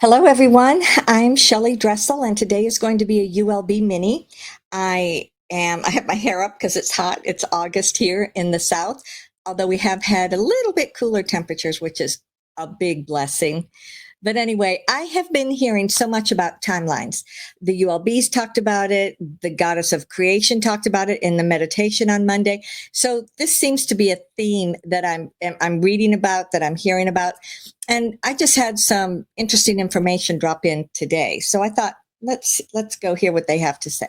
Hello, everyone. I'm Shelly Dressel, and today is going to be a ULB mini. I have my hair up because it's hot. It's August here in the South, although we have had a little bit cooler temperatures, which is a big blessing. But anyway, I have been hearing so much about timelines. The ULBs talked about it. The goddess of creation talked about it in the meditation on Monday. So this seems to be a theme that I'm reading about, that I'm hearing about. And I just had some interesting information drop in today. So I thought, let's go hear what they have to say.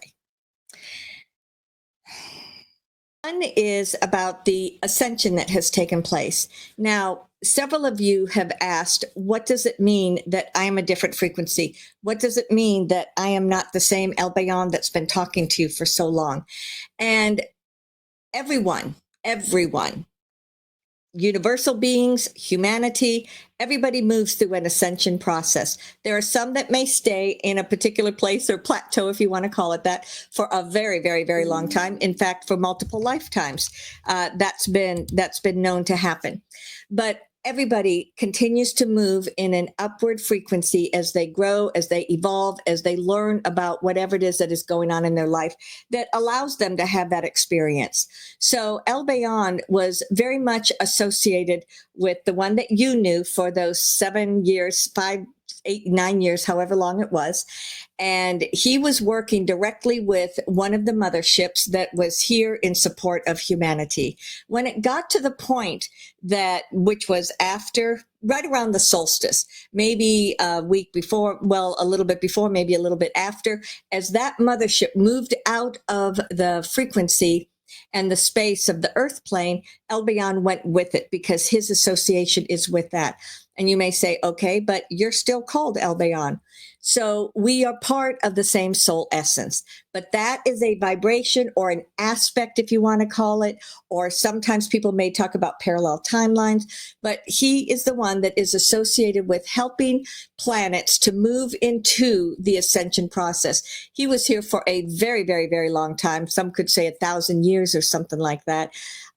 One is about the ascension that has taken place. Now, several of you have asked, what does it mean that I am a different frequency? What does it mean that I am not the same Albayon that's been talking to you for so long? And everyone, universal beings, humanity, everybody moves through an ascension process. There are some that may stay in a particular place or plateau, if you want to call it that, for a very, very, very long time. In fact, for multiple lifetimes, that's been known to happen. But everybody continues to move in an upward frequency as they grow, as they evolve, as they learn about whatever it is that is going on in their life that allows them to have that experience. So Albayon was very much associated with the one that you knew for those 7 years, 5, 8, 9 years, however long it was. And he was working directly with one of the motherships that was here in support of humanity. When it got to the point that, which was after, right around the solstice, maybe a week before, well, a little bit before, maybe a little bit after, as that mothership moved out of the frequency and the space of the earth plane, Albayon went with it because his association is with that. And you may say, okay, but you're still called Albayon. So we are part of the same soul essence, but that is a vibration or an aspect, if you want to call it, or sometimes people may talk about parallel timelines, but he is the one that is associated with helping planets to move into the ascension process. He was here for a very, very, very long time. Some could say 1,000 years or something like that.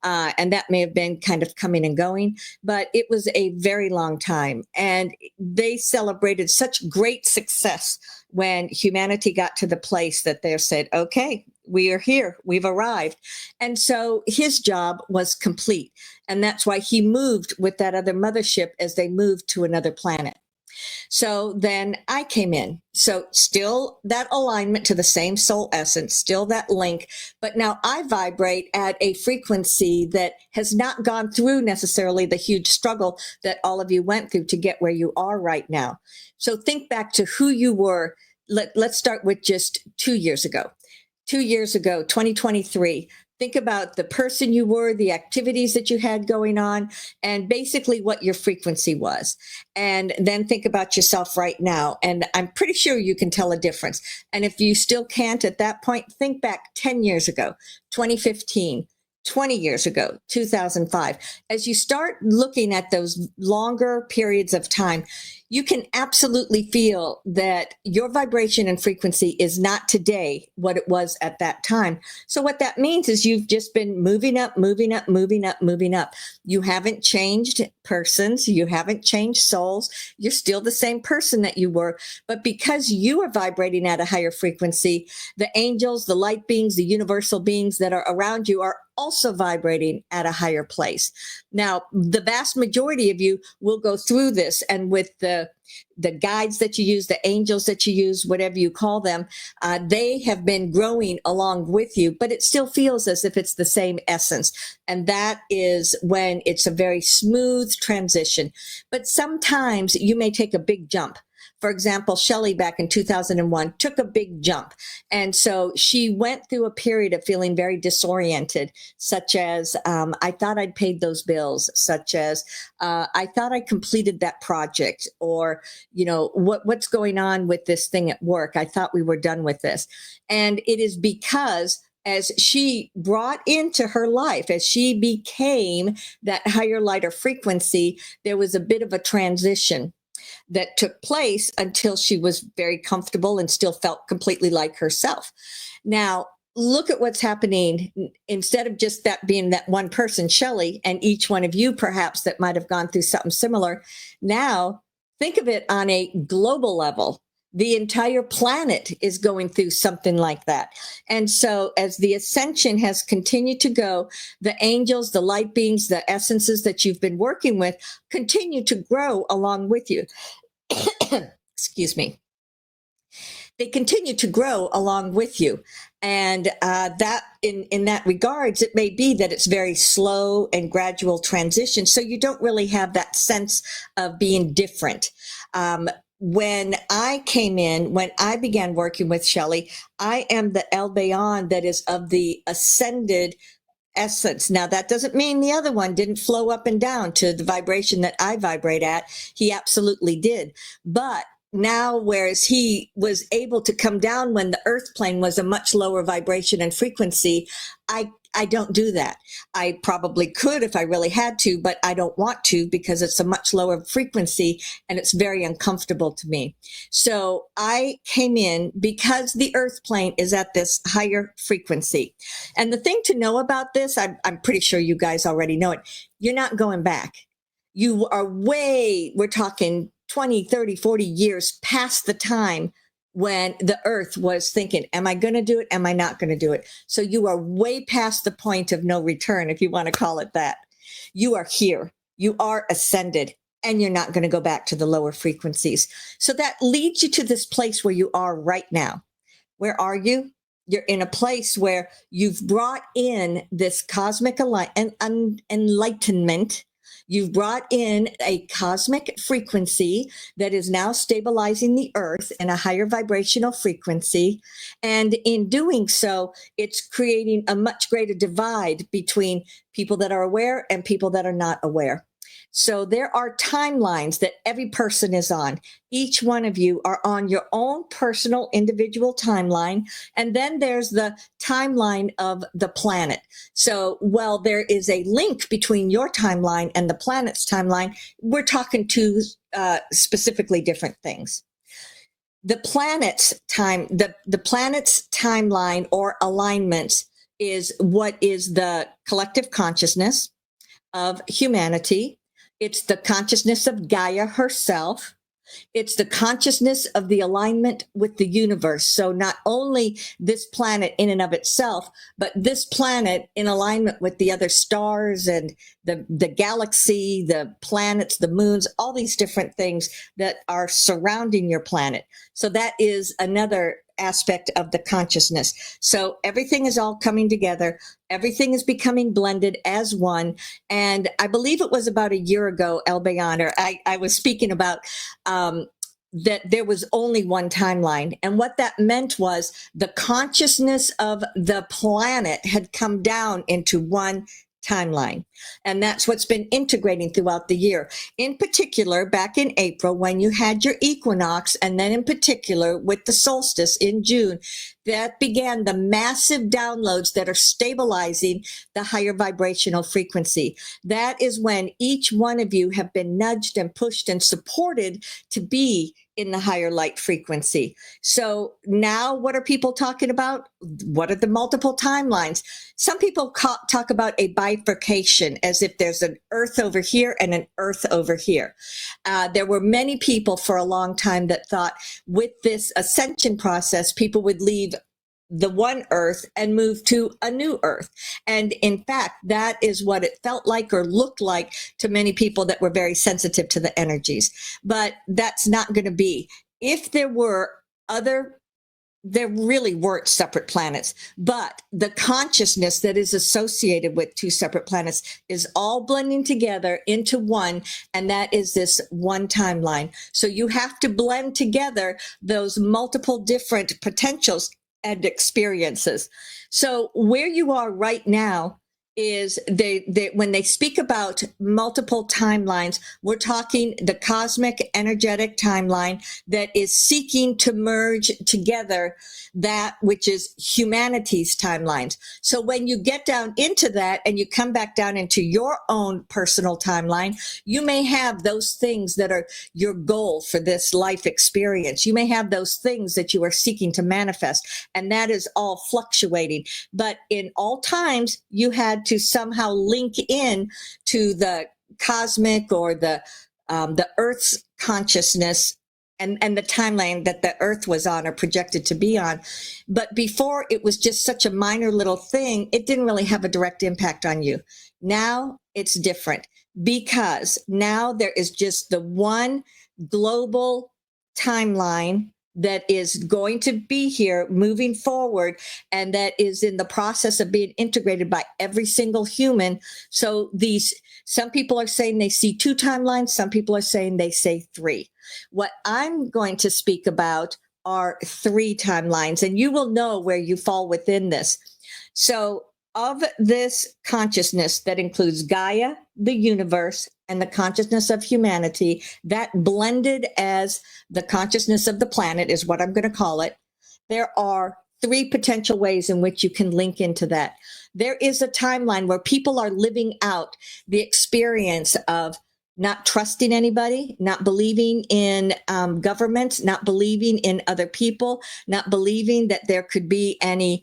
And that may have been kind of coming and going, but it was a very long time. And they celebrated such great success when humanity got to the place that they said, okay, we are here, we've arrived. And so his job was complete. And that's why he moved with that other mothership as they moved to another planet. So then I came in. So still that alignment to the same soul essence, still that link, but now I vibrate at a frequency that has not gone through necessarily the huge struggle that all of you went through to get where you are right now. So think back to who you were. Let's start with just 2 years ago. 2 years ago, 2023. Think about the person you were, the activities that you had going on, and basically what your frequency was. And then think about yourself right now. And I'm pretty sure you can tell a difference. And if you still can't at that point, think back 10 years ago, 2015. 20 years ago, 2005. As you start looking at those longer periods of time, you can absolutely feel that your vibration and frequency is not today what it was at that time. So what that means is you've just been moving up, moving up, moving up, moving up. You haven't changed persons. You haven't changed souls. You're still the same person that you were. But because you are vibrating at a higher frequency, the angels, the light beings, the universal beings that are around you are also vibrating at a higher place. Now, the vast majority of you will go through this, and with the guides that you use, the angels that you use, whatever you call them, they have been growing along with you, but it still feels as if it's the same essence. And that is when it's a very smooth transition. But sometimes you may take a big jump. For example, Shelly back in 2001 took a big jump. And so she went through a period of feeling very disoriented, such as, I thought I'd paid those bills, such as, I thought I completed that project, or, you know, what's going on with this thing at work? I thought we were done with this. And it is because as she brought into her life, as she became that higher, lighter frequency, there was a bit of a transition that took place until she was very comfortable and still felt completely like herself. Now, look at what's happening. Instead of just that being that one person, Shelly, and each one of you perhaps that might have gone through something similar, now Think of it on a global level. The entire planet is going through something like that. And so as the ascension has continued to go, the angels, the light beings, the essences that you've been working with continue to grow along with you. Excuse me. They continue to grow along with you. And that in that regards, it may be that it's very slow and gradual transition. So you don't really have that sense of being different. When I came in, when I began working with Shelly, I am the Albayon that is of the ascended essence. Now, that doesn't mean the other one didn't flow up and down to the vibration that I vibrate at. He absolutely did. But now, whereas he was able to come down when the earth plane was a much lower vibration and frequency, I don't do that. I probably could if I really had to, but I don't want to because it's a much lower frequency and it's very uncomfortable to me. So I came in because the earth plane is at this higher frequency. And the thing to know about this, I'm pretty sure you guys already know it. You're not going back. You are we're talking 20, 30, 40 years past the time when the earth was thinking, am I going to do it? Am I not going to do it? So you are way past the point of no return, if you want to call it that. You are here. You are ascended, and you're not going to go back to the lower frequencies. So that leads you to this place where you are right now. Where are you? You're in a place where you've brought in this cosmic enlightenment. You've brought in a cosmic frequency that is now stabilizing the earth in a higher vibrational frequency. And in doing so, it's creating a much greater divide between people that are aware and people that are not aware. So there are timelines that every person is on. Each one of you are on your own personal individual timeline. And then there's the timeline of the planet. So while there is a link between your timeline and the planet's timeline, we're talking two specifically different things. The planet's timeline or alignment is what is the collective consciousness of humanity. It's the consciousness of Gaia herself. It's the consciousness of the alignment with the universe. So not only this planet in and of itself, but this planet in alignment with the other stars and the galaxy, the planets, the moons, all these different things that are surrounding your planet. So that is another aspect of the consciousness. So everything is all coming together. Everything is becoming blended as one. And I believe it was about a year ago, Albayon, I was speaking about that there was only one timeline. And what that meant was the consciousness of the planet had come down into one timeline. And that's what's been integrating throughout the year. In particular, back in April, when you had your equinox, and then in particular with the solstice in June, that began the massive downloads that are stabilizing the higher vibrational frequency. That is when each one of you have been nudged and pushed and supported to be in the higher light frequency. So now what are people talking about? What are the multiple timelines? Some people talk about a bifurcation as if there's an earth over here and an earth over here. There were many people for a long time that thought with this ascension process, people would leave the one earth and move to a new earth. And in fact, that is what it felt like or looked like to many people that were very sensitive to the energies. But that's not going to be. If there were there really weren't separate planets, but the consciousness that is associated with two separate planets is all blending together into one, and that is this one timeline. So you have to blend together those multiple different potentials and experiences. So where you are right now is when they speak about multiple timelines, we're talking the cosmic energetic timeline that is seeking to merge together that which is humanity's timelines. So when you get down into that and you come back down into your own personal timeline, you may have those things that are your goal for this life experience. You may have those things that you are seeking to manifest, and that is all fluctuating. But in all times, you had to somehow link in to the cosmic or the Earth's consciousness and the timeline that the earth was on or projected to be on. But before, it was just such a minor little thing. It didn't really have a direct impact on you. Now it's different because now there is just the one global timeline that is going to be here moving forward, and that is in the process of being integrated by every single human. So some people are saying they see 2 timelines. Some people are saying they say 3. What I'm going to speak about are 3 timelines, and you will know where you fall within this. So of this consciousness that includes Gaia, the universe, and the consciousness of humanity, that blended as the consciousness of the planet is what I'm going to call it. There are 3 potential ways in which you can link into that. There is a timeline where people are living out the experience of not trusting anybody, not believing in governments, not believing in other people, not believing that there could be any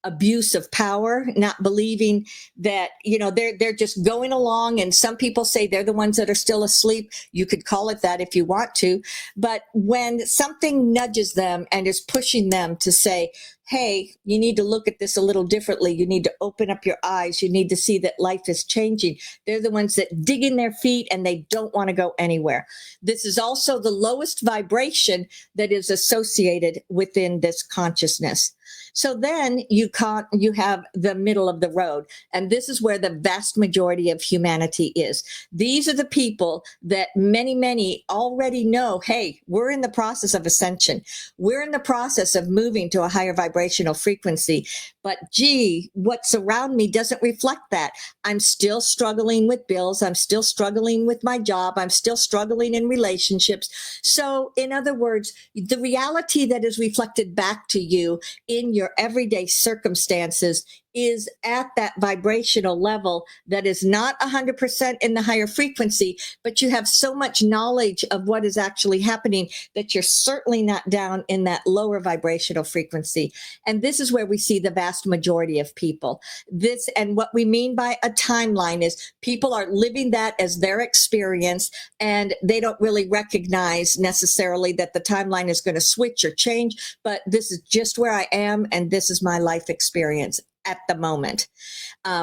abuse of power, not believing that, they're just going along. And some people say they're the ones that are still asleep. You could call it that if you want to. But when something nudges them and is pushing them to say, hey, you need to look at this a little differently. You need to open up your eyes. You need to see that life is changing. They're the ones that dig in their feet and they don't want to go anywhere. This is also the lowest vibration that is associated within this consciousness. So then you have the middle of the road. And this is where the vast majority of humanity is. These are the people that many already know, hey, we're in the process of ascension. We're in the process of moving to a higher vibrational frequency. But gee, what's around me doesn't reflect that. I'm still struggling with bills. I'm still struggling with my job. I'm still struggling in relationships. So in other words, the reality that is reflected back to you in your everyday circumstances is at that vibrational level that is not 100% in the higher frequency, but you have so much knowledge of what is actually happening that you're certainly not down in that lower vibrational frequency. And this is where we see the vast majority of people. This, and what we mean by a timeline, is people are living that as their experience, and they don't really recognize necessarily that the timeline is going to switch or change, but this is just where I am, and this is my life experience at the moment.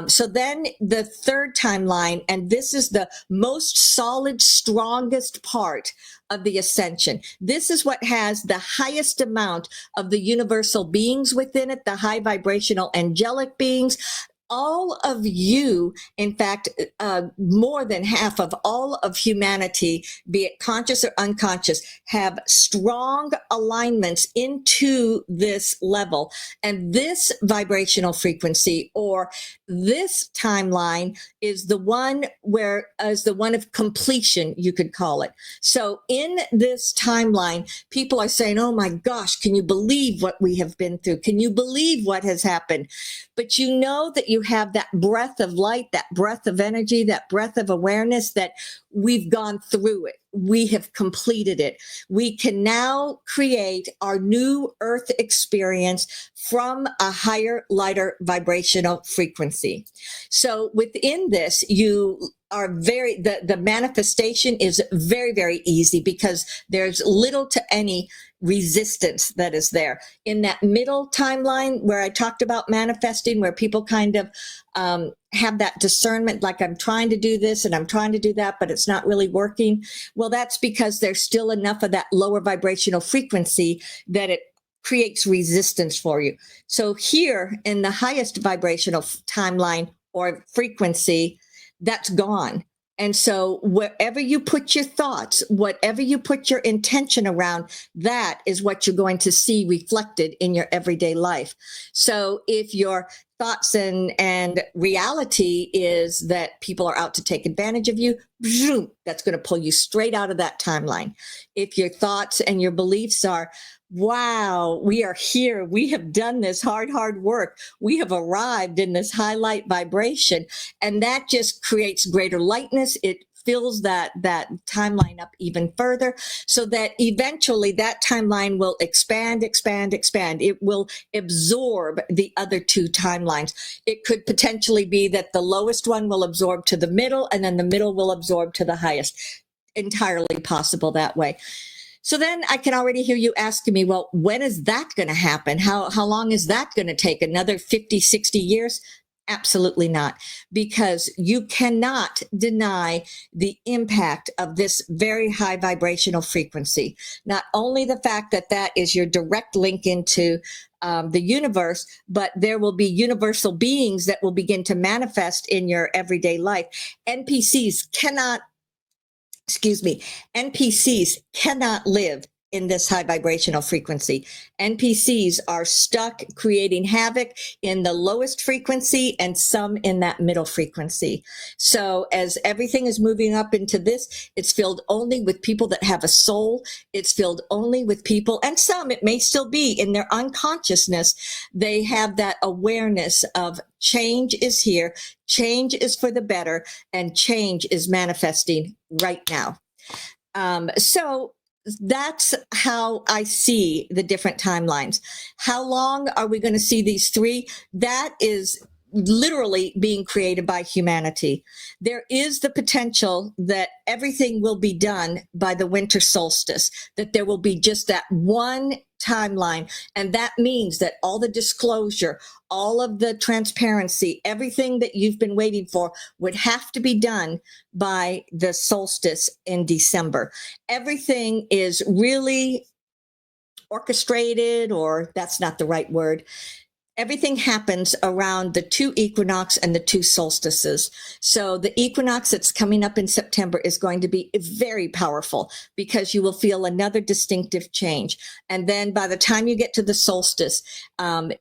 So then the third timeline, and this is the most solid, strongest part of the ascension. This is what has the highest amount of the universal beings within it, the high vibrational angelic beings. All of you, in fact, more than half of all of humanity, be it conscious or unconscious, have strong alignments into this level. And this vibrational frequency, or this timeline, is the one of completion, you could call it. So in this timeline, people are saying, oh my gosh, can you believe what we have been through? Can you believe what has happened? But you know that you have that breath of light, that breath of energy, that breath of awareness, that we've gone through it. We have completed it. We can now create our new earth experience from a higher, lighter vibrational frequency. So within this, you are the manifestation is very, very easy, because there's little to any resistance that is there. In that middle timeline where I talked about manifesting, where people kind of have that discernment, like I'm trying to do this and I'm trying to do that, but it's not really working. Well, that's because there's still enough of that lower vibrational frequency that it creates resistance for you. So here in the highest vibrational timeline or frequency, that's gone. And so wherever you put your thoughts, whatever you put your intention around, that is what you're going to see reflected in your everyday life. So if your thoughts and reality is that people are out to take advantage of you, that's going to pull you straight out of that timeline. If your thoughts and your beliefs are, wow, we are here, we have done this hard work, we have arrived in this highlight vibration, and that just creates greater lightness. It fills that timeline up even further, so that eventually that timeline will expand. It will absorb the other two timelines. It could potentially be that the lowest one will absorb to the middle, and then the middle will absorb to the highest. entirely possible that way. So then I can already hear you asking me, well, when is that going to happen? How long is that going to take? Another 50, 60 years? Absolutely not, because you cannot deny the impact of this very high vibrational frequency. Not only the fact that that is your direct link into the universe, but there will be universal beings that will begin to manifest in your everyday life. NPCs cannot live in this high vibrational frequency. NPCs are stuck creating havoc in the lowest frequency and some in that middle frequency. So as everything is moving up into this, it's filled only with people that have a soul. It's filled only with people, and some, it may still be in their unconsciousness, they have that awareness of change is here, change is for the better, and change is manifesting right now. So that's how I see the different timelines. How long are we going to see these three? That is literally being created by humanity. There is the potential that everything will be done by the winter solstice, that there will be just that one timeline. And that means that all the disclosure, all of the transparency, everything that you've been waiting for would have to be done by the solstice in December. Everything is really orchestrated, or that's not the right word. Everything happens around the 2 equinox and the 2 solstices. So the equinox that's coming up in September is going to be very powerful because you will feel another distinctive change. And then by the time you get to the solstice, I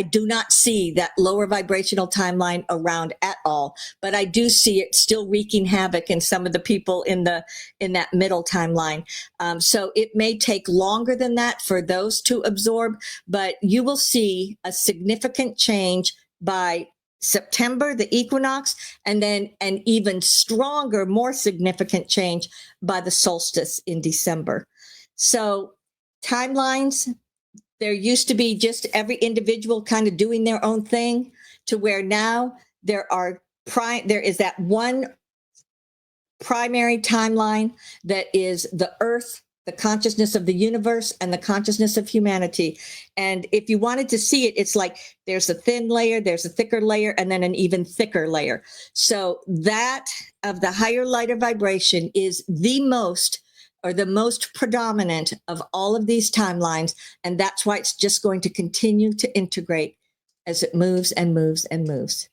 do not see that lower vibrational timeline around at all, but I do see it still wreaking havoc in some of the people in that middle timeline. So it may take longer than that for those to absorb, but you will see a significant change by September, the equinox, and then an even stronger, more significant change by the solstice in December. So timelines, there used to be just every individual kind of doing their own thing, to where now there is that one primary timeline that is the earth, the consciousness of the universe, and the consciousness of humanity. And if you wanted to see it, it's like there's a thin layer, there's a thicker layer, and then an even thicker layer. So that of the higher, lighter vibration is the most predominant of all of these timelines. And that's why it's just going to continue to integrate as it moves and moves and moves.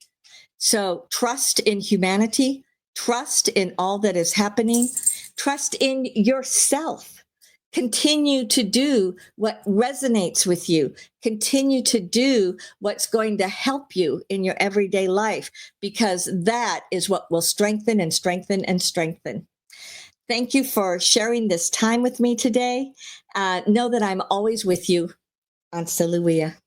So trust in humanity, trust in all that is happening, trust in yourself. Continue to do what resonates with you. Continue to do what's going to help you in your everyday life, because that is what will strengthen and strengthen and strengthen. Thank you for sharing this time with me today. Know that I'm always with you on Saluia.